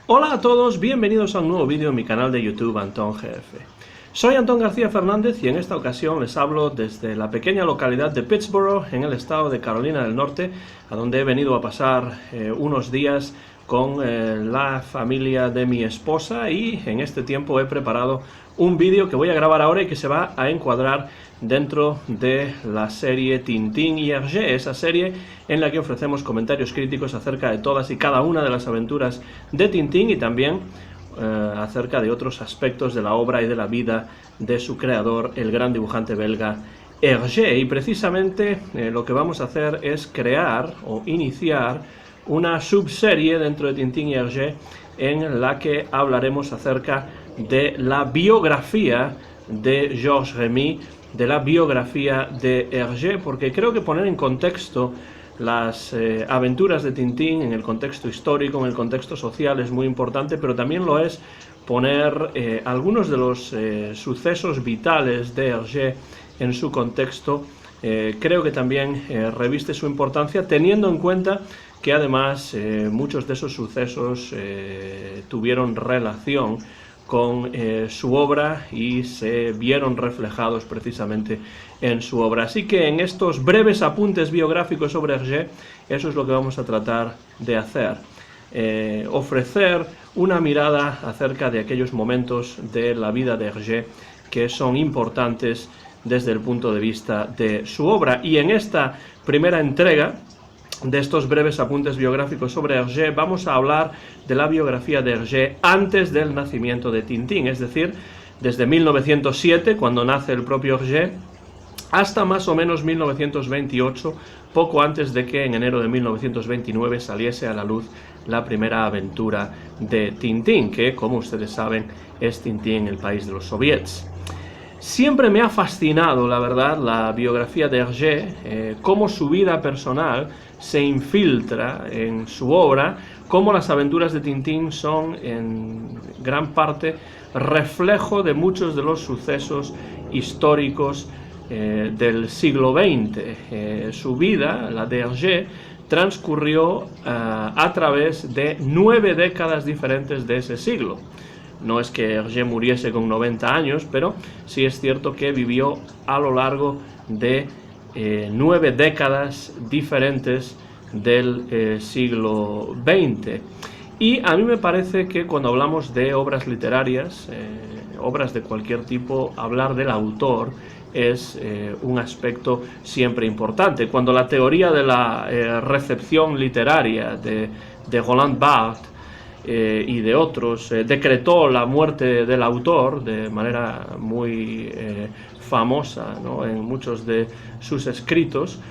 Hola a todos, bienvenidos a un nuevo vídeo en mi canal de YouTube Antón GF. Soy Antón García Fernández y en esta ocasión les hablo desde la pequeña localidad de Pittsboro, en el estado de Carolina del Norte, a donde he venido a pasar unos días con la familia de mi esposa, y en este tiempo he preparado un vídeo que voy a grabar ahora y que se va a encuadrar dentro de la serie Tintín y Hergé, esa serie en la que ofrecemos comentarios críticos acerca de todas y cada una de las aventuras de Tintín y también acerca de otros aspectos de la obra y de la vida de su creador, el gran dibujante belga Hergé. Y precisamente lo que vamos a hacer es crear o iniciar una subserie dentro de Tintín y Hergé en la que hablaremos acerca de la biografía de Georges Remy, de la biografía de Hergé, porque creo que poner en contexto las aventuras de Tintín en el contexto histórico, en el contexto social, es muy importante, pero también lo es poner algunos de los sucesos vitales de Hergé en su contexto. Creo que también reviste su importancia, teniendo en cuenta que además muchos de esos sucesos tuvieron relación con su obra y se vieron reflejados precisamente en su obra. Así que en estos breves apuntes biográficos sobre Hergé, eso es lo que vamos a tratar de hacer. Ofrecer una mirada acerca de aquellos momentos de la vida de Hergé que son importantes desde el punto de vista de su obra. Y en esta primera entrega de estos breves apuntes biográficos sobre Hergé vamos a hablar de la biografía de Hergé antes del nacimiento de Tintín, es decir, desde 1907, cuando nace el propio Hergé, hasta más o menos 1928, poco antes de que en enero de 1929 saliese a la luz la primera aventura de Tintín, que, como ustedes saben, es Tintín, el país de los soviets. Siempre me ha fascinado, la verdad, la biografía de Hergé, cómo su vida personal se infiltra en su obra, cómo las aventuras de Tintín son en gran parte reflejo de muchos de los sucesos históricos del siglo XX. Su vida, la de Hergé, transcurrió a través de 9 décadas diferentes de ese siglo. No es que Hergé muriese con 90 años, pero sí es cierto que vivió a lo largo de 9 décadas diferentes del siglo XX. Y a mí me parece que cuando hablamos de obras literarias, obras de cualquier tipo, hablar del autor es un aspecto siempre importante. Cuando la teoría de la recepción literaria de Roland Barthes y de otros decretó la muerte del autor de manera muy famosa, ¿no?, en muchos de sus escritos,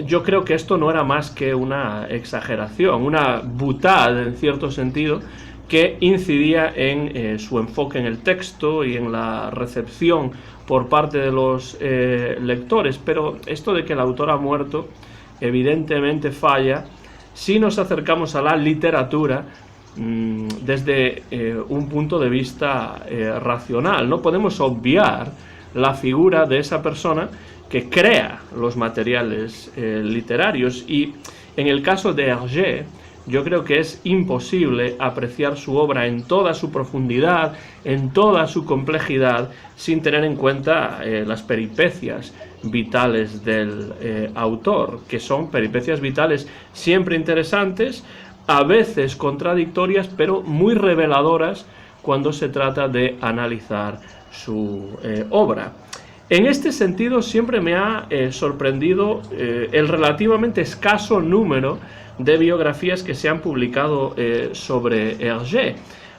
yo creo que esto no era más que una exageración, una boutade en cierto sentido, que incidía en su enfoque en el texto y en la recepción por parte de los lectores. Pero esto de que el autor ha muerto evidentemente falla si nos acercamos a la literatura desde un punto de vista racional. No podemos obviar la figura de esa persona que crea los materiales literarios, y en el caso de Hergé yo creo que es imposible apreciar su obra en toda su profundidad, en toda su complejidad, sin tener en cuenta las peripecias vitales del autor, que son peripecias vitales siempre interesantes, a veces contradictorias, pero muy reveladoras cuando se trata de analizar su obra. En este sentido, siempre me ha sorprendido el relativamente escaso número de biografías que se han publicado sobre Hergé,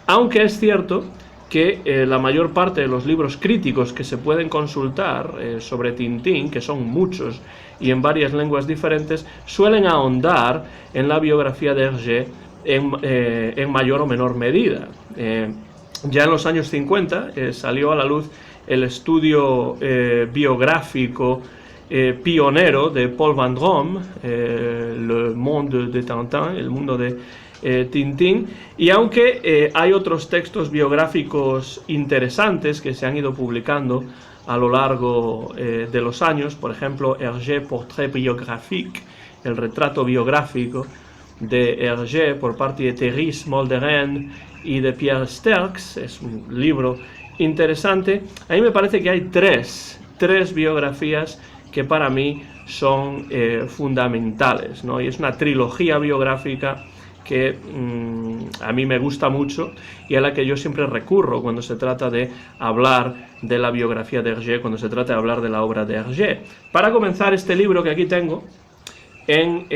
aunque es cierto que la mayor parte de los libros críticos que se pueden consultar sobre Tintín, que son muchos y en varias lenguas diferentes, suelen ahondar en la biografía de Hergé en mayor o menor medida. Ya en los años 50 salió a la luz el estudio biográfico pionero de Paul Vendôme, Le Monde de Tintin, el mundo de Tintín, y aunque hay otros textos biográficos interesantes que se han ido publicando a lo largo de los años, por ejemplo, Hergé Portrait biographique, el retrato biográfico de Hergé por parte de Thierry Smolderen y de Pierre Sterckx. Es un libro interesante. A mí me parece que hay tres biografías que para mí son fundamentales, ¿no? Y es una trilogía biográfica que a mí me gusta mucho y a la que yo siempre recurro cuando se trata de hablar de la biografía de Hergé, cuando se trata de hablar de la obra de Hergé. Para comenzar, este libro que aquí tengo, en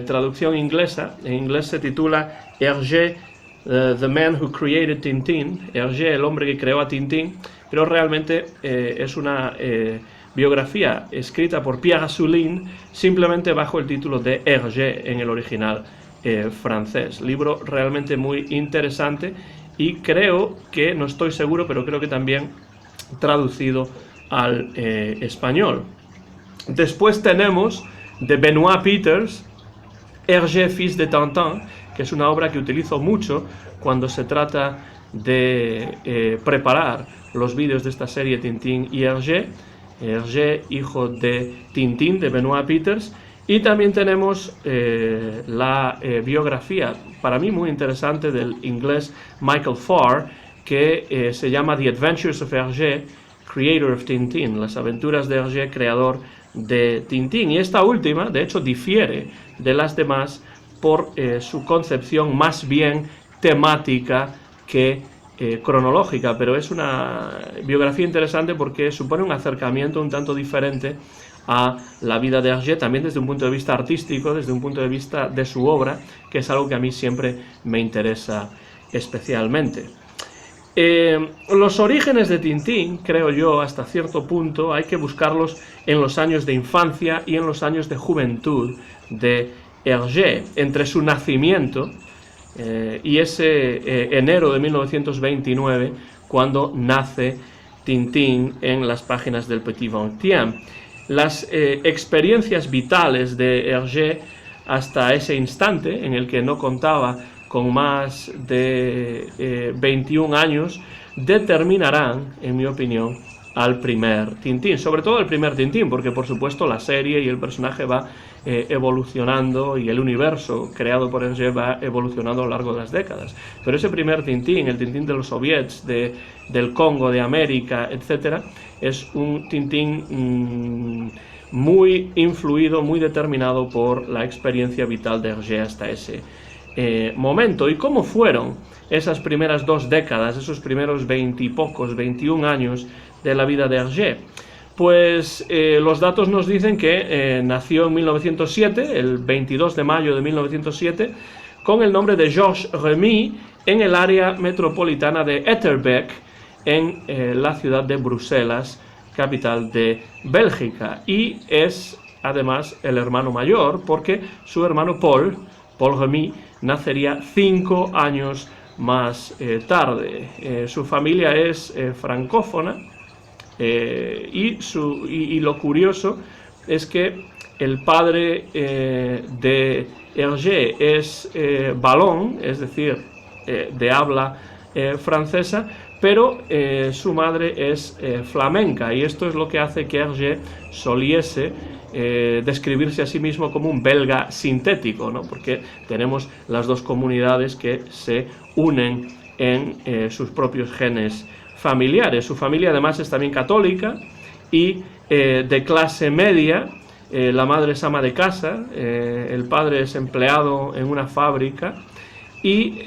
traducción inglesa, en inglés se titula Hergé, The Man Who Created Tintín, Hergé, el hombre que creó a Tintín, pero realmente es una biografía escrita por Pierre Asselin, simplemente bajo el título de Hergé en el original francés. Libro realmente muy interesante y creo que, no estoy seguro, pero creo que también traducido al español. Después tenemos de Benoît Peters, Hergé, fils de Tintin, que es una obra que utilizo mucho cuando se trata de preparar los vídeos de esta serie Tintín y Hergé. Hergé, hijo de Tintín, de Benoît Peters. Y también tenemos la biografía, para mí muy interesante, del inglés Michael Farr, que se llama The Adventures of Hergé, Creator of Tintín, las aventuras de Hergé, creador de Tintín. Y esta última, de hecho, difiere de las demás por su concepción más bien temática que cronológica, pero es una biografía interesante porque supone un acercamiento un tanto diferente a la vida de Hergé, también desde un punto de vista artístico, desde un punto de vista de su obra, que es algo que a mí siempre me interesa especialmente. Los orígenes de Tintín, creo yo, hasta cierto punto, hay que buscarlos en los años de infancia y en los años de juventud de Hergé, entre su nacimiento y ese enero de 1929, cuando nace Tintín en las páginas del Petit Vingtième. Las experiencias vitales de Hergé hasta ese instante, en el que no contaba con más de 21 años, determinarán, en mi opinión, al primer Tintín, sobre todo el primer Tintín, porque por supuesto la serie y el personaje va evolucionando y el universo creado por Hergé va evolucionando a lo largo de las décadas. Pero ese primer Tintín, el Tintín de los soviets, del Congo, de América, etc., es un Tintín muy influido, muy determinado por la experiencia vital de Hergé hasta ese momento. ¿Y cómo fueron esas primeras 2 décadas, esos primeros 20 y pocos, 21 años de la vida de Hergé? Pues los datos nos dicen que nació en 1907, el 22 de mayo de 1907, con el nombre de Georges Remy, en el área metropolitana de Etterbeek, en la ciudad de Bruselas, capital de Bélgica. Y es además el hermano mayor, porque su hermano Paul Remy, nacería 5 años más tarde. Su familia es francófona. Y lo curioso es que el padre de Hergé es valón, es decir, de habla francesa, pero su madre es flamenca, y esto es lo que hace que Hergé soliese describirse a sí mismo como un belga sintético, ¿no? Porque tenemos las dos comunidades que se unen en sus propios genes familiares. Su familia además es también católica y de clase media. La madre es ama de casa, el padre es empleado en una fábrica y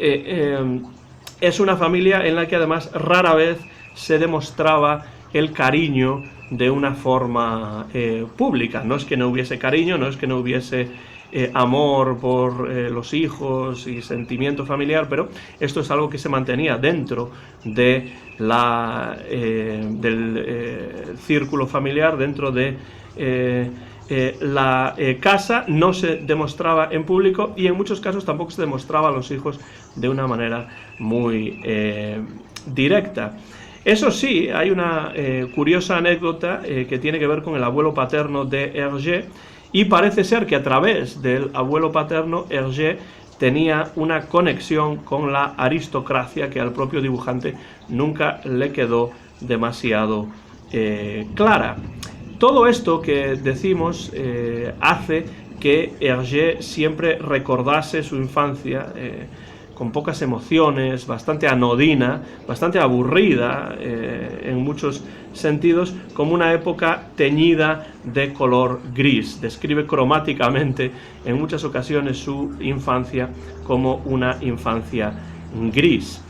es una familia en la que además rara vez se demostraba el cariño de una forma pública. No es que no hubiese cariño, no es que no hubiese amor por los hijos y sentimiento familiar, pero esto es algo que se mantenía dentro de del círculo familiar, dentro de la casa. No se demostraba en público y en muchos casos tampoco se demostraba a los hijos de una manera muy directa. Eso sí, hay una curiosa anécdota que tiene que ver con el abuelo paterno de Hergé, y parece ser que a través del abuelo paterno Hergé tenía una conexión con la aristocracia que al propio dibujante nunca le quedó demasiado clara. Todo esto que decimos hace que Hergé siempre recordase su infancia con pocas emociones, bastante anodina, bastante aburrida en muchos sentidos, como una época teñida de color gris. Describe cromáticamente en muchas ocasiones su infancia como una infancia gris.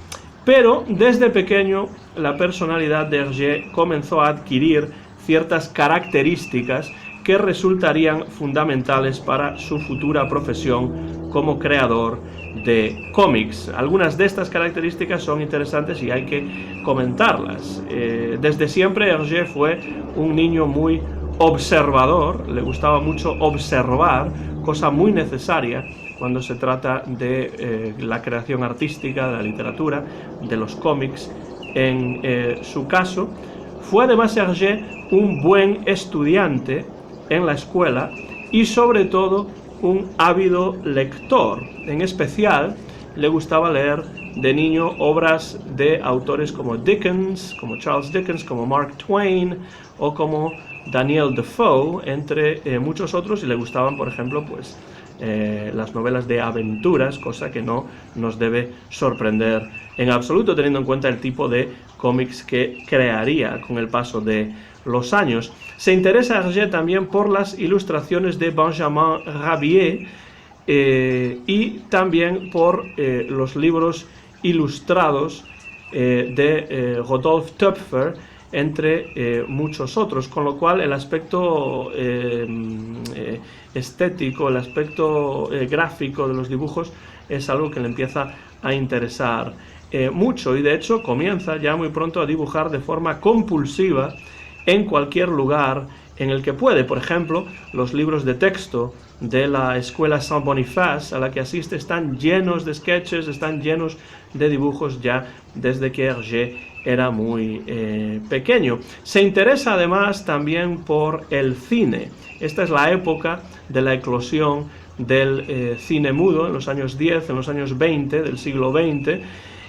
Pero desde pequeño la personalidad de Hergé comenzó a adquirir ciertas características que resultarían fundamentales para su futura profesión como creador de cómics. Algunas de estas características son interesantes y hay que comentarlas. Desde siempre Hergé fue un niño muy observador, le gustaba mucho observar, cosa muy necesaria cuando se trata de la creación artística, de la literatura, de los cómics. En su caso, fue además Hergé un buen estudiante en la escuela y sobre todo un ávido lector. En especial le gustaba leer de niño obras de autores como Dickens, como Charles Dickens, como Mark Twain o como Daniel Defoe, entre muchos otros, y le gustaban, por ejemplo, pues las novelas de aventuras, cosa que no nos debe sorprender en absoluto, teniendo en cuenta el tipo de cómics que crearía con el paso de los años. Se interesa Hergé también por las ilustraciones de Benjamin Rabier y también por los libros ilustrados de Rodolphe Töpffer, entre muchos otros, con lo cual el aspecto estético, el aspecto gráfico de los dibujos es algo que le empieza a interesar mucho, y de hecho comienza ya muy pronto a dibujar de forma compulsiva en cualquier lugar en el que puede. Por ejemplo, los libros de texto de la escuela Saint-Boniface a la que asiste están llenos de sketches, están llenos de dibujos ya desde que Hergé era muy pequeño. Se interesa además también por el cine. Esta es la época de la eclosión del cine mudo en los años 10, en los años 20 del siglo XX,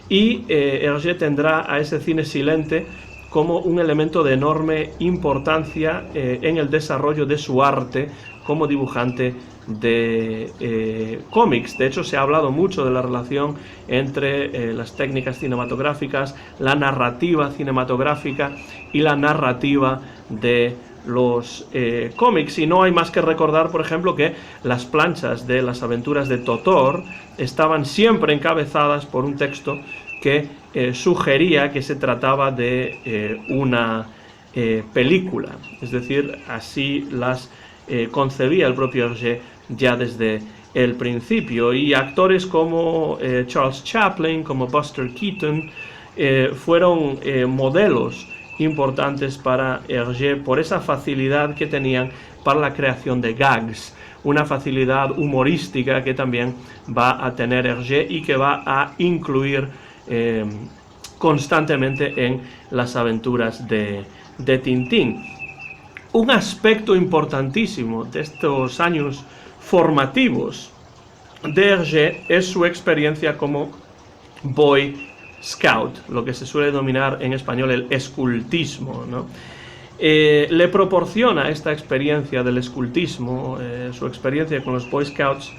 y Hergé tendrá a ese cine silente como un elemento de enorme importancia en el desarrollo de su arte como dibujante de cómics. De hecho, se ha hablado mucho de la relación entre las técnicas cinematográficas, la narrativa cinematográfica y la narrativa de los cómics, y no hay más que recordar, por ejemplo, que las planchas de las aventuras de Totor estaban siempre encabezadas por un texto que sugería que se trataba de una película, es decir, así las concebía el propio Hergé ya desde el principio. Y actores como Charles Chaplin, como Buster Keaton, fueron modelos importantes para Hergé por esa facilidad que tenían para la creación de gags, una facilidad humorística que también va a tener Hergé y que va a incluir constantemente en las aventuras de Tintín. Un aspecto importantísimo de estos años formativos de Hergé es su experiencia como Boy Scout, lo que se suele denominar en español el escultismo, ¿no? Le proporciona esta experiencia del escultismo, su experiencia con los Boy Scouts,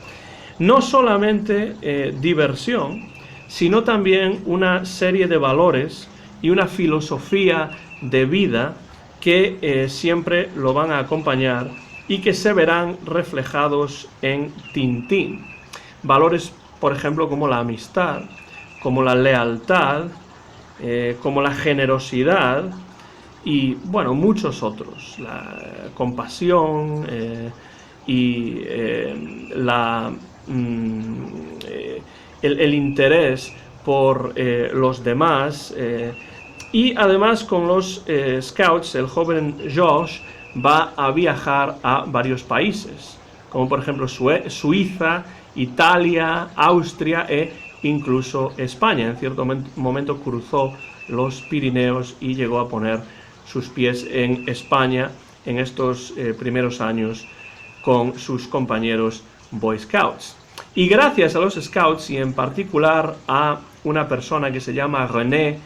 no solamente diversión, sino también una serie de valores y una filosofía de vida que siempre lo van a acompañar y que se verán reflejados en Tintín. Valores, por ejemplo, como la amistad, como la lealtad, como la generosidad y, bueno, muchos otros. La compasión y el interés por los demás. Y además con los Scouts, el joven Georges va a viajar a varios países, como por ejemplo Suiza, Italia, Austria e incluso España. En cierto momento cruzó los Pirineos y llegó a poner sus pies en España en estos primeros años con sus compañeros Boy Scouts. Y gracias a los Scouts, y en particular a una persona que se llama René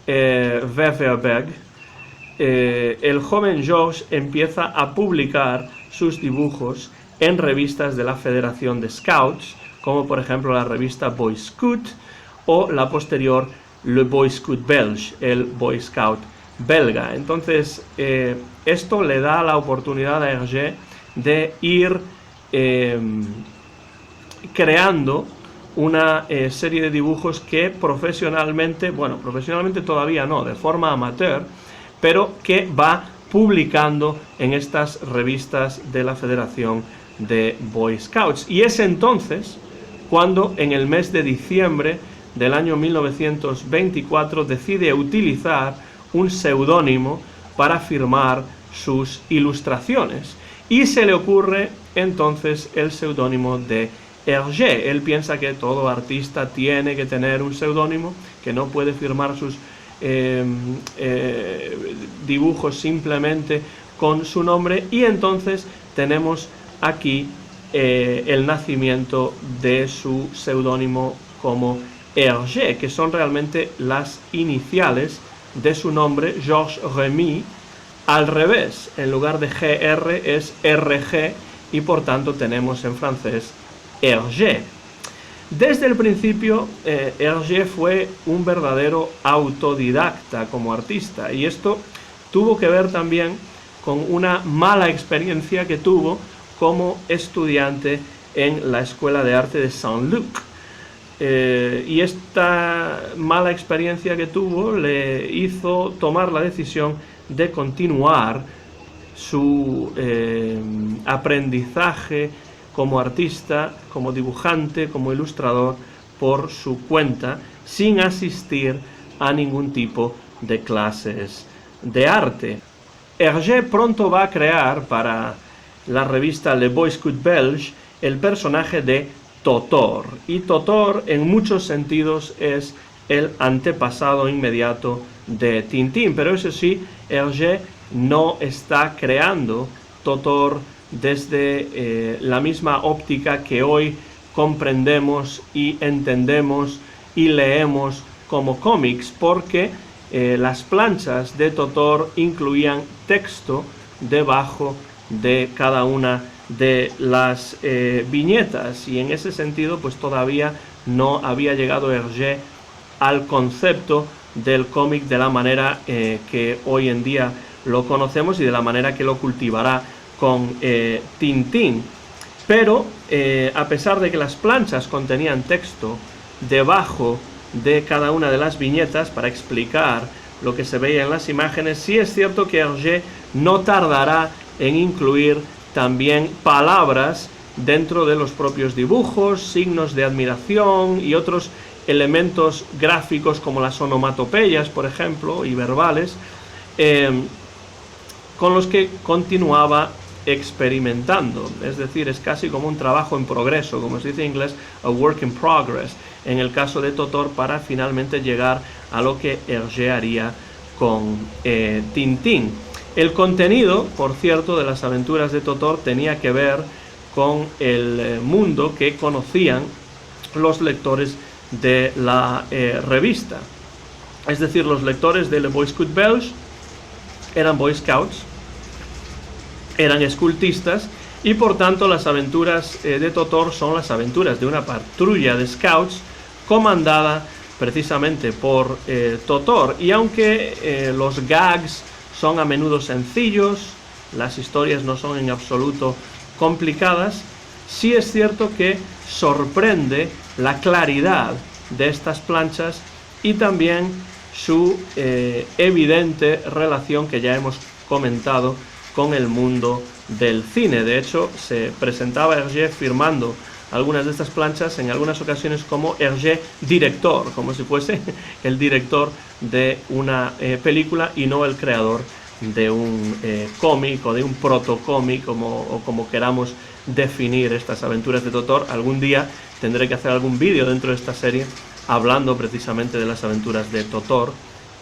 Weverberg, el joven Georges empieza a publicar sus dibujos en revistas de la Federación de Scouts, como por ejemplo la revista Boy Scout o la posterior Le Boy Scout Belge, el Boy Scout belga. Entonces, esto le da la oportunidad a Hergé de ir creando una serie de dibujos que profesionalmente, bueno, profesionalmente todavía no, de forma amateur, pero que va publicando en estas revistas de la Federación de Boy Scouts. Y es entonces cuando en el mes de diciembre del año 1924 decide utilizar un seudónimo para firmar sus ilustraciones. Y se le ocurre entonces el seudónimo de Hergé. Él piensa que todo artista tiene que tener un seudónimo, que no puede firmar sus dibujos simplemente con su nombre, y entonces tenemos aquí el nacimiento de su seudónimo como Hergé, que son realmente las iniciales de su nombre, Georges Remy, al revés. En lugar de GR es RG, y por tanto tenemos en francés Hergé. Desde el principio, Hergé fue un verdadero autodidacta como artista, y esto tuvo que ver también con una mala experiencia que tuvo como estudiante en la Escuela de Arte de Saint-Luc. Y esta mala experiencia que tuvo le hizo tomar la decisión de continuar su aprendizaje como artista, como dibujante, como ilustrador, por su cuenta, sin asistir a ningún tipo de clases de arte. Hergé pronto va a crear para la revista Le Boy Scout Belge el personaje de Totor, y Totor en muchos sentidos es el antepasado inmediato de Tintín, pero eso sí, Hergé no está creando Totor desde la misma óptica que hoy comprendemos y entendemos y leemos como cómics, porque las planchas de Totor incluían texto debajo de cada una de las viñetas, y en ese sentido pues todavía no había llegado Hergé al concepto del cómic de la manera que hoy en día lo conocemos y de la manera que lo cultivará con Tintín. Pero a pesar de que las planchas contenían texto debajo de cada una de las viñetas para explicar lo que se veía en las imágenes, sí es cierto que Hergé no tardará en incluir también palabras dentro de los propios dibujos, signos de admiración y otros elementos gráficos como las onomatopeyas, por ejemplo, y verbales, con los que continuaba experimentando. Es decir, es casi como un trabajo en progreso, como se dice en inglés, a work in progress, en el caso de Totor, para finalmente llegar a lo que Hergé haría con Tintín. El contenido, por cierto, de las aventuras de Totor tenía que ver con el mundo que conocían los lectores de la revista. Es decir, los lectores de Le Boy Scout Belge eran Boy Scouts, eran escultistas, y por tanto las aventuras de Totor son las aventuras de una patrulla de scouts comandada precisamente por Totor. Y aunque los gags son a menudo sencillos, las historias no son en absoluto complicadas, sí es cierto que sorprende la claridad de estas planchas y también su evidente relación, que ya hemos comentado, con el mundo del cine. De hecho, se presentaba Hergé firmando algunas de estas planchas en algunas ocasiones como Hergé director, como si fuese el director de una película y no el creador de un cómic o de un protocómic, o como queramos definir estas aventuras de Totor. Algún día tendré que hacer algún vídeo dentro de esta serie hablando precisamente de las aventuras de Totor,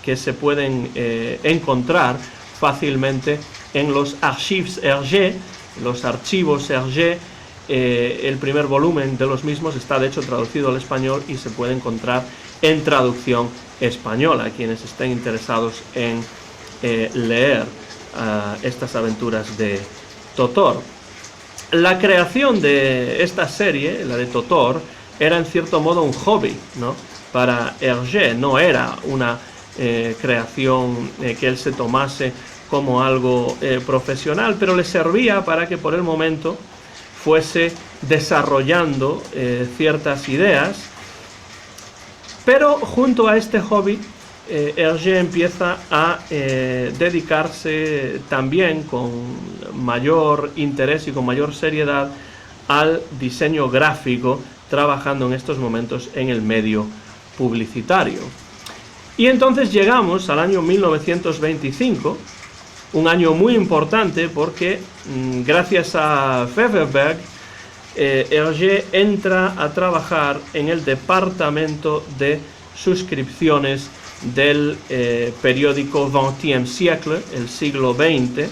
que se pueden encontrar fácilmente en los Archives Hergé, los archivos Hergé. El primer volumen de los mismos está de hecho traducido al español y se puede encontrar en traducción española, quienes estén interesados en leer estas aventuras de Totor. La creación de esta serie, la de Totor, era en cierto modo un hobby, ¿no?, para Hergé. No era una creación que él se tomase como algo profesional, pero le servía para que por el momento fuese desarrollando ciertas ideas. Pero junto a este hobby, Hergé empieza a dedicarse también con mayor interés y con mayor seriedad al diseño gráfico, trabajando en estos momentos en el medio publicitario. Y entonces llegamos al año 1925, un año muy importante porque gracias a Feuerberg, Hergé entra a trabajar en el departamento de suscripciones del periódico 20e siècle, el siglo XX,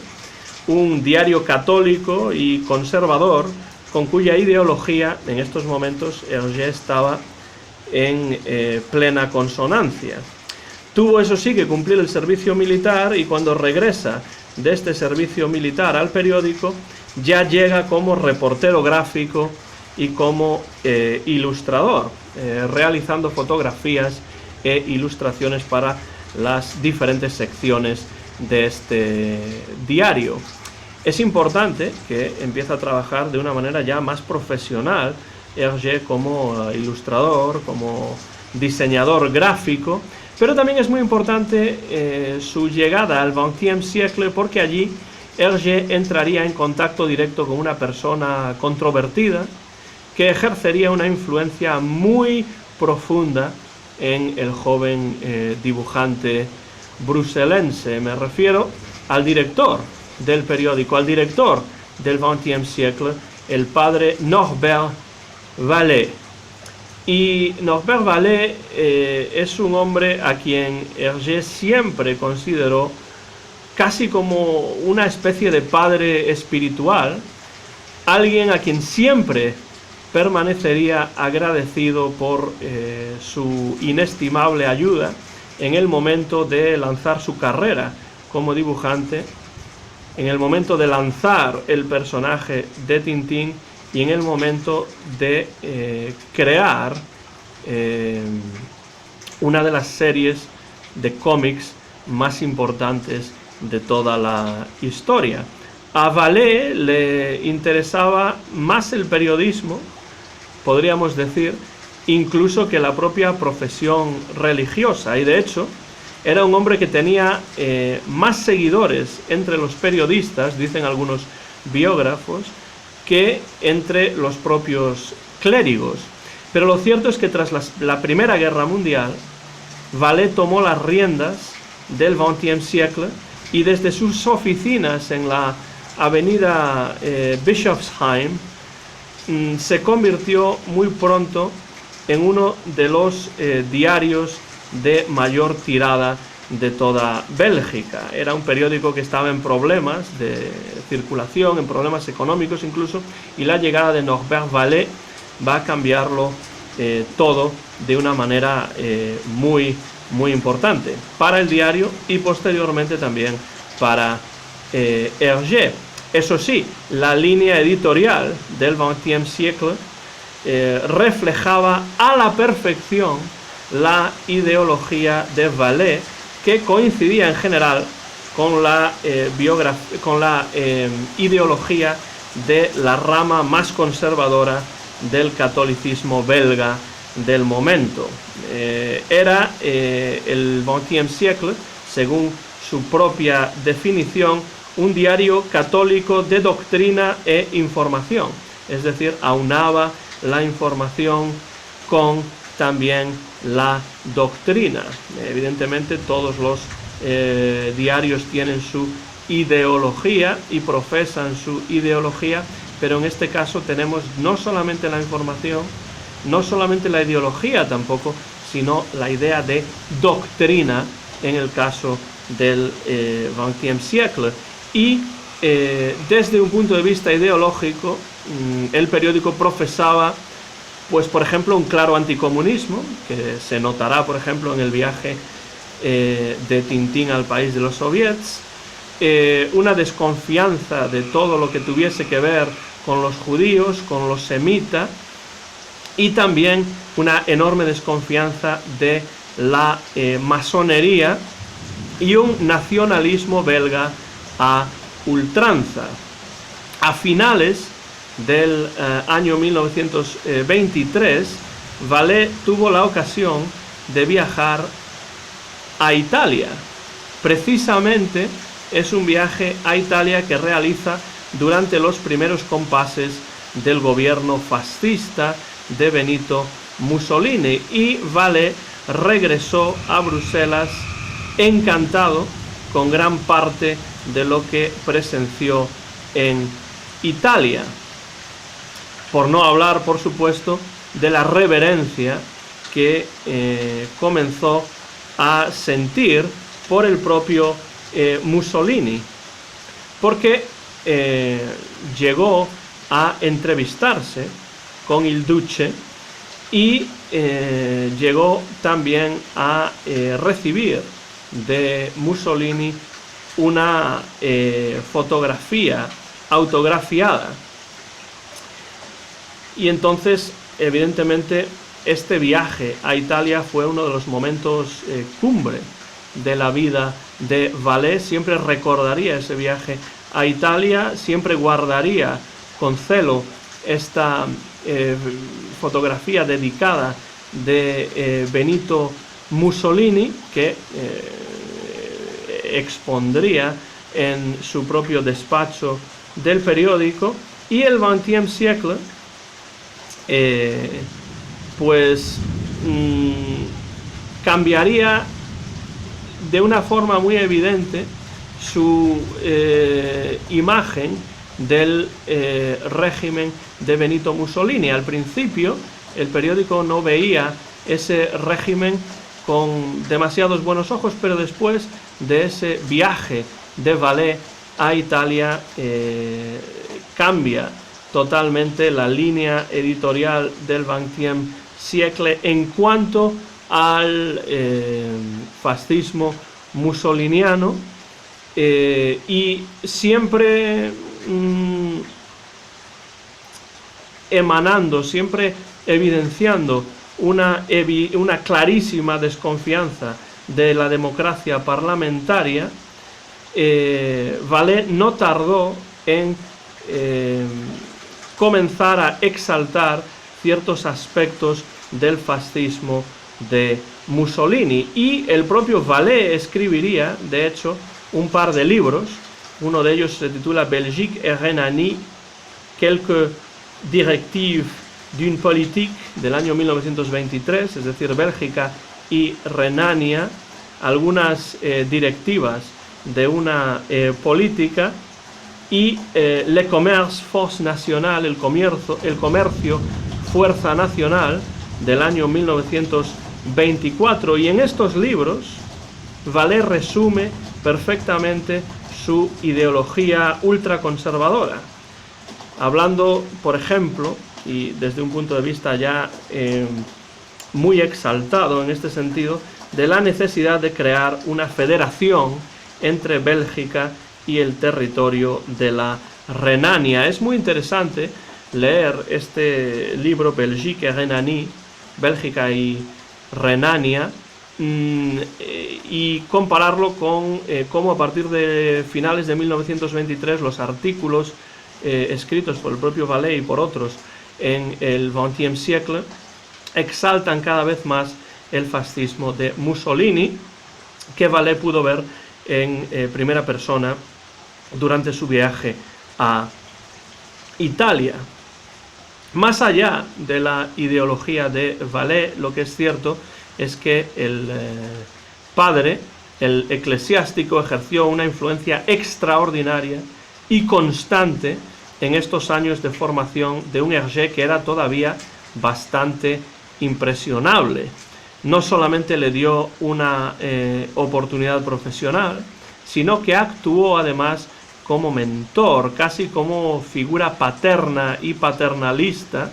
un diario católico y conservador con cuya ideología en estos momentos Hergé estaba en plena consonancia. Tuvo, eso sí, que cumplir el servicio militar, y cuando regresa de este servicio militar al periódico ya llega como reportero gráfico y como ilustrador, realizando fotografías e ilustraciones para las diferentes secciones de este diario. Es importante que empiece a trabajar de una manera ya más profesional Hergé como ilustrador, como diseñador gráfico, pero también es muy importante su llegada al 20e siècle, porque allí Hergé entraría en contacto directo con una persona controvertida que ejercería una influencia muy profunda en el joven dibujante bruselense. Me refiero al director del periódico, al director del 20e siècle, el padre Norbert Vallée. Y Norbert Vallée es un hombre a quien Hergé siempre consideró casi como una especie de padre espiritual, alguien a quien siempre permanecería agradecido por su inestimable ayuda en el momento de lanzar su carrera como dibujante, en el momento de lanzar el personaje de Tintín y en el momento de crear una de las series de cómics más importantes de toda la historia. A Vallée le interesaba más el periodismo, podríamos decir, incluso que la propia profesión religiosa, y de hecho era un hombre que tenía más seguidores entre los periodistas, dicen algunos biógrafos, que entre los propios clérigos. Pero lo cierto es que tras la Primera Guerra Mundial, Vallée tomó las riendas del 20e siècle y desde sus oficinas en la avenida Bischofsheim se convirtió muy pronto en uno de los diarios de mayor tirada de toda Bélgica. Era un periódico que estaba en problemas de circulación, en problemas económicos incluso, y la llegada de Norbert Vallée va a cambiarlo todo de una manera muy importante para el diario y posteriormente también para Hergé. Eso sí, la línea editorial del 20e siècle reflejaba a la perfección la ideología de Vallée, que coincidía en general con la ideología de la rama más conservadora del catolicismo belga del momento. Era el 20e siècle, según su propia definición, un diario católico de doctrina e información, es decir, aunaba la información con también la doctrina. Evidentemente todos los diarios tienen su ideología y profesan su ideología, pero en este caso tenemos no solamente la información, no solamente la ideología tampoco, sino la idea de doctrina en el caso del 20e siècle. Y desde un punto de vista ideológico, el periódico profesaba, pues por ejemplo, un claro anticomunismo, que se notará por ejemplo en el viaje de Tintín al país de los soviets, una desconfianza de todo lo que tuviese que ver con los judíos, con los semitas, y también una enorme desconfianza de la masonería y un nacionalismo belga a ultranza. A finales del año 1923, Vallée tuvo la ocasión de viajar a Italia. Precisamente es un viaje a Italia que realiza durante los primeros compases del gobierno fascista de Benito Mussolini, y Vallée regresó a Bruselas encantado con gran parte de lo que presenció en Italia. Por no hablar, por supuesto, de la reverencia que comenzó a sentir por el propio Mussolini, porque llegó a entrevistarse con il Duce y llegó también a recibir de Mussolini una fotografía autografiada. Y entonces, evidentemente, este viaje a Italia fue uno de los momentos cumbre de la vida de Vallée. Siempre recordaría ese viaje a Italia, siempre guardaría con celo esta fotografía dedicada de Benito Mussolini, que expondría en su propio despacho del periódico. Y el XXe siècle cambiaría de una forma muy evidente su imagen del régimen de Benito Mussolini. Al principio el periódico no veía ese régimen con demasiados buenos ojos, pero después de ese viaje de Vallée a Italia cambia totalmente la línea editorial del XXe siècle en cuanto al fascismo mussoliniano, y siempre emanando, siempre evidenciando una clarísima desconfianza de la democracia parlamentaria. Vallée no tardó en comenzar a exaltar ciertos aspectos del fascismo de Mussolini, y el propio Vallée escribiría, de hecho, un par de libros. Uno de ellos se titula Belgique et Rhénanie, quelques directives d'une politique, del año 1923, es decir, Bélgica y Renania, algunas directivas de una política, y Le Commerce Force Nationale, el comercio fuerza nacional, del año 1924. Y en estos libros Vallée resume perfectamente su ideología ultraconservadora, hablando, por ejemplo, y desde un punto de vista ya muy exaltado en este sentido, de la necesidad de crear una federación entre Bélgica y el territorio de la Renania. Es muy interesante leer este libro, Belgique et Rhénanie, Bélgica y Renania, y compararlo con cómo a partir de finales de 1923 los artículos escritos por el propio Vallée y por otros en el XXe siècle exaltan cada vez más el fascismo de Mussolini, que Vallée pudo ver en primera persona durante su viaje a Italia. Más allá de la ideología de Vallée, lo que es cierto es que el padre, el eclesiástico, ejerció una influencia extraordinaria y constante en estos años de formación de un Hergé que era todavía bastante impresionable. No solamente le dio una oportunidad profesional, sino que actuó además como mentor, casi como figura paterna y paternalista,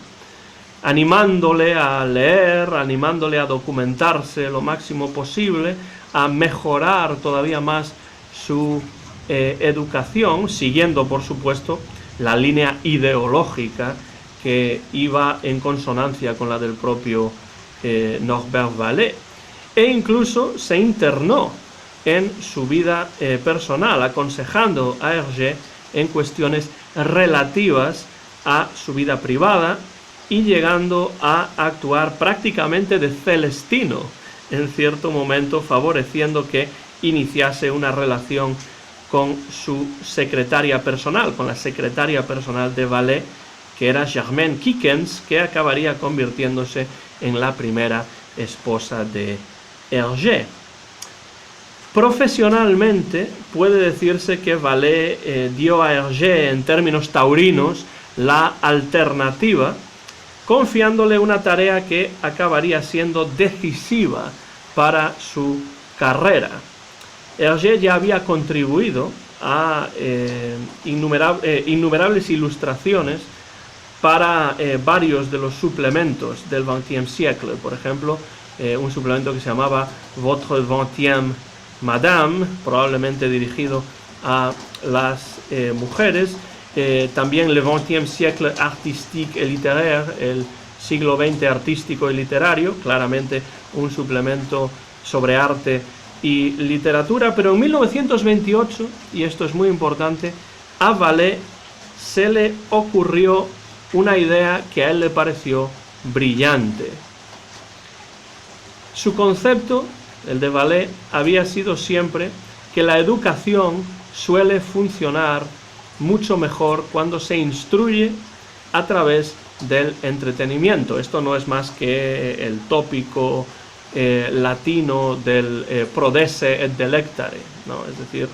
animándole a leer, animándole a documentarse lo máximo posible, a mejorar todavía más su educación, siguiendo, por supuesto, la línea ideológica que iba en consonancia con la del propio Norbert Vallée, e incluso se internó en su vida personal, aconsejando a Hergé en cuestiones relativas a su vida privada y llegando a actuar prácticamente de celestino en cierto momento, favoreciendo que iniciase una relación con su secretaria personal, con la secretaria personal de Vallée, que era Germaine Kikens, que acabaría convirtiéndose en la primera esposa de Hergé. Profesionalmente puede decirse que Vallée dio a Hergé, en términos taurinos, la alternativa, confiándole una tarea que acabaría siendo decisiva para su carrera. Hergé ya había contribuido a innumerables ilustraciones para varios de los suplementos del XXe siècle. Por ejemplo, un suplemento que se llamaba Votre 20e Madame, probablemente dirigido a las mujeres. También Le XXe siècle artistique et littéraire, el siglo XX artístico y literario, claramente un suplemento sobre arte y literatura. Pero en 1928, y esto es muy importante, a Vallée se le ocurrió una idea que a él le pareció brillante. Su concepto, el de Vallée, había sido siempre que la educación suele funcionar mucho mejor cuando se instruye a través del entretenimiento. Esto no es más que el tópico latino del prodesse et delectare, ¿no? Es decir,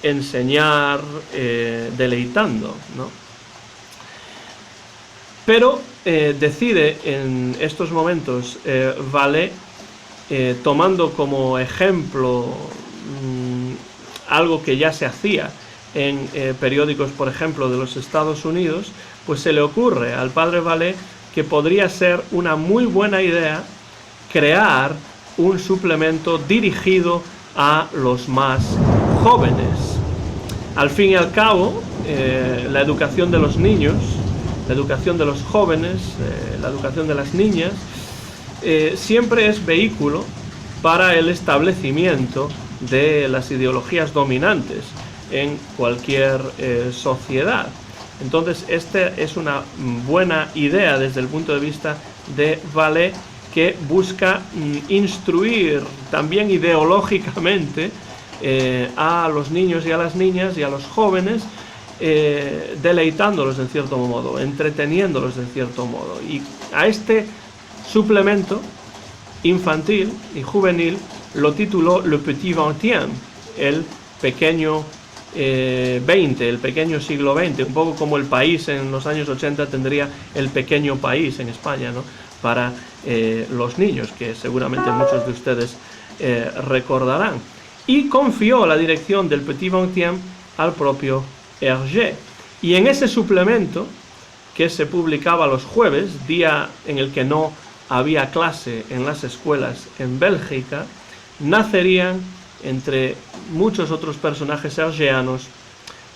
enseñar deleitando, ¿no? Pero decide en estos momentos Vallée, tomando como ejemplo algo que ya se hacía en periódicos, por ejemplo, de los Estados Unidos, pues se le ocurre al padre Vallée que podría ser una muy buena idea crear un suplemento dirigido a los más jóvenes. Al fin y al cabo, la educación de los niños, la educación de los jóvenes, la educación de las niñas, siempre es vehículo para el establecimiento de las ideologías dominantes en cualquier sociedad. Entonces, esta es una buena idea desde el punto de vista de Vallée, que busca instruir también ideológicamente a los niños y a las niñas y a los jóvenes, deleitándolos en cierto modo, entreteniéndolos en cierto modo. Y a este suplemento infantil y juvenil lo tituló Le Petit XXe, el pequeño 20, el pequeño siglo XX, un poco como El País en los años 80 tendría El Pequeño País en España, ¿no? Para los niños, que seguramente muchos de ustedes recordarán. Y confió la dirección del Petit XXe al propio Hergé. Y en ese suplemento, que se publicaba los jueves, día en el que no había clase en las escuelas en Bélgica, nacerían, entre muchos otros personajes hergéanos,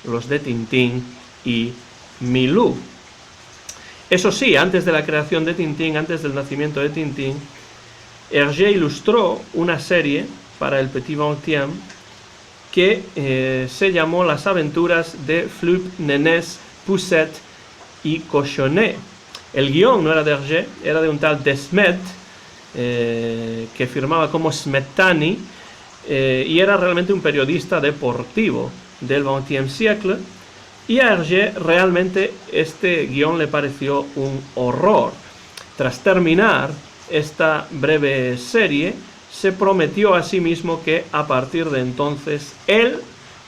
los de Tintín y Milou. Eso sí, antes de la creación de Tintín, antes del nacimiento de Tintín, Hergé ilustró una serie para el Petit XXe que se llamó Las aventuras de Flup, Nénès, Poussette y Cochonnet. El guión no era de Hergé, era de un tal Desmet, que firmaba como Smetani, y era realmente un periodista deportivo del XXe siècle, y a Hergé realmente este guión le pareció un horror. Tras terminar esta breve serie, se prometió a sí mismo que a partir de entonces él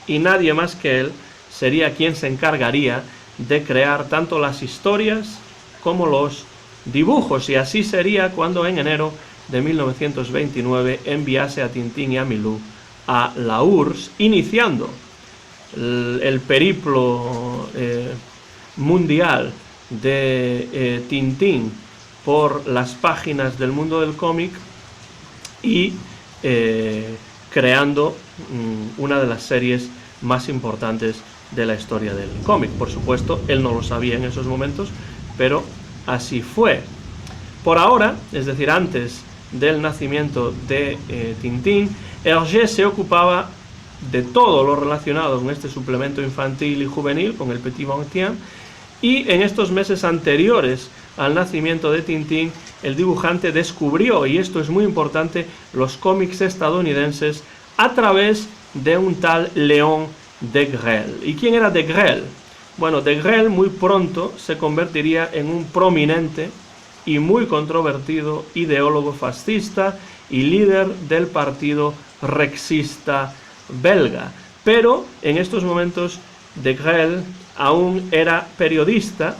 y nadie más que él sería quien se encargaría de crear tanto las historias como los dibujos, y así sería cuando en enero de 1929 enviase a Tintín y a Milou a la URSS, iniciando el periplo mundial de Tintín por las páginas del mundo del cómic y creando una de las series más importantes de la historia del cómic. Por supuesto, él no lo sabía en esos momentos, pero así fue. Por ahora, es decir, antes del nacimiento de Tintín, Hergé se ocupaba de todo lo relacionado con este suplemento infantil y juvenil, con el Petit 21, y en estos meses anteriores al nacimiento de Tintín, el dibujante descubrió, y esto es muy importante, los cómics estadounidenses a través de un tal Léon Degrelle. ¿Y quién era Degrelle? Bueno, Degrelle muy pronto se convertiría en un prominente y muy controvertido ideólogo fascista y líder del partido rexista belga. Pero en estos momentos Degrelle aún era periodista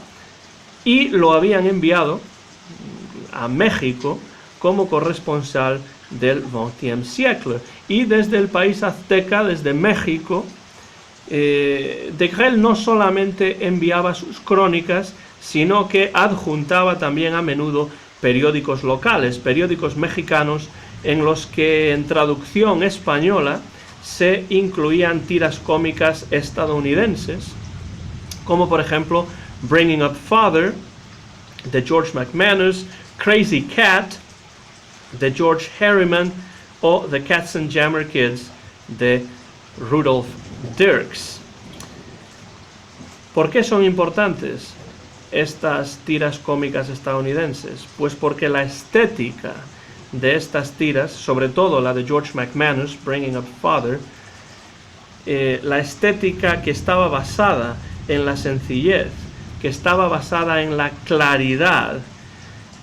y lo habían enviado a México como corresponsal del XXe siècle. Y desde el país azteca, desde México, Degrelle no solamente enviaba sus crónicas, sino que adjuntaba también a menudo periódicos locales, periódicos mexicanos, en los que en traducción española se incluían tiras cómicas estadounidenses, como por ejemplo Bringing Up Father, de George McManus, Crazy Cat, de George Harriman, o The Katzenjammer Kids, de Rudolf Dirks. ¿Por qué son importantes estas tiras cómicas estadounidenses? Pues porque la estética de estas tiras, sobre todo la de George McManus, Bringing Up Father, la estética que estaba basada en la sencillez, que estaba basada en la claridad,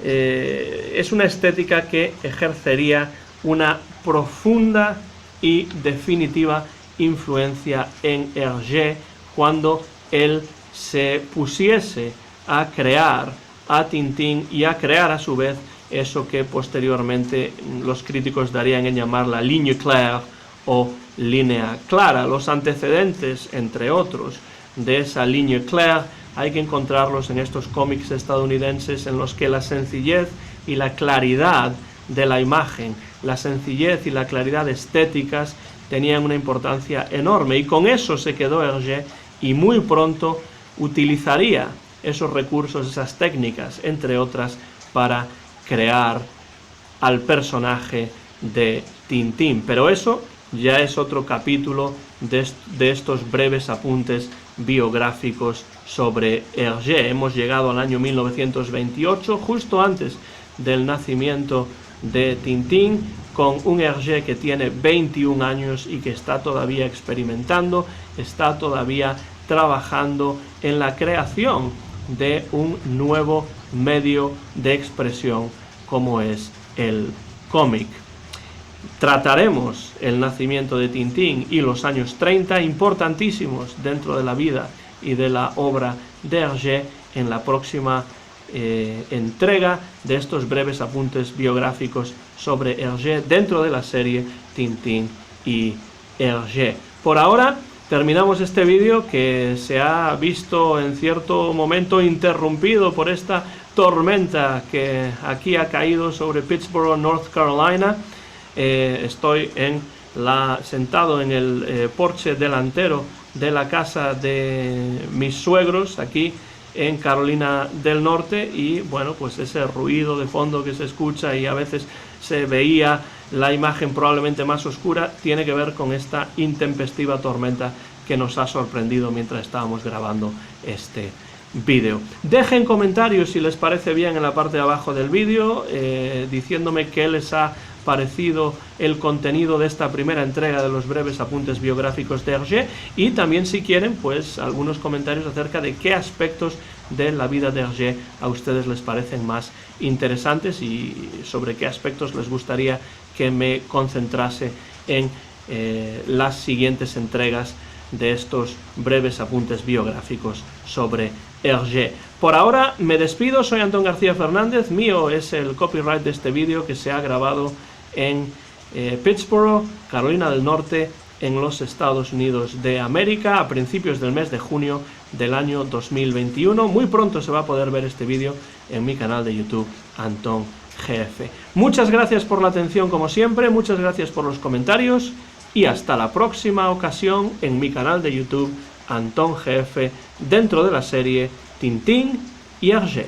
es una estética que ejercería una profunda y definitiva influencia en Hergé cuando él se pusiese a crear a Tintín y a crear a su vez eso que posteriormente los críticos darían en llamar la ligne claire o línea clara. Los antecedentes, entre otros, de esa ligne claire hay que encontrarlos en estos cómics estadounidenses en los que la sencillez y la claridad de la imagen, la sencillez y la claridad estéticas tenían una importancia enorme, y con eso se quedó Hergé, y muy pronto utilizaría esos recursos, esas técnicas, entre otras, para crear al personaje de Tintín. Pero eso ya es otro capítulo de estos breves apuntes biográficos sobre Hergé. Hemos llegado al año 1928, justo antes del nacimiento de Tintín, con un Hergé que tiene 21 años y que está todavía experimentando, está todavía trabajando en la creación de un nuevo medio de expresión como es el cómic. Trataremos el nacimiento de Tintín y los años 30, importantísimos dentro de la vida y de la obra de Hergé, en la próxima entrega de estos breves apuntes biográficos sobre Hergé dentro de la serie Tintín y Hergé. Por ahora terminamos este vídeo, que se ha visto en cierto momento interrumpido por esta tormenta que aquí ha caído sobre Pittsboro, North Carolina. Estoy sentado en el porche delantero de la casa de mis suegros aquí en Carolina del Norte, y bueno, pues ese ruido de fondo que se escucha y a veces se veía la imagen probablemente más oscura tiene que ver con esta intempestiva tormenta que nos ha sorprendido mientras estábamos grabando este vídeo. Dejen comentarios si les parece bien en la parte de abajo del vídeo, diciéndome qué les ha parecido el contenido de esta primera entrega de los breves apuntes biográficos de Hergé, y también, si quieren, pues algunos comentarios acerca de qué aspectos de la vida de Hergé a ustedes les parecen más interesantes y sobre qué aspectos les gustaría que me concentrase en las siguientes entregas de estos breves apuntes biográficos sobre Hergé. Por ahora me despido, soy Antón García Fernández, mío es el copyright de este vídeo, que se ha grabado en Pittsboro, Carolina del Norte, en los Estados Unidos de América, a principios del mes de junio del año 2021. Muy pronto se va a poder ver este vídeo en mi canal de YouTube, Antón GF. Muchas gracias por la atención como siempre, muchas gracias por los comentarios, y hasta la próxima ocasión en mi canal de YouTube, Anton GF dentro de la serie Tintín y Hergé.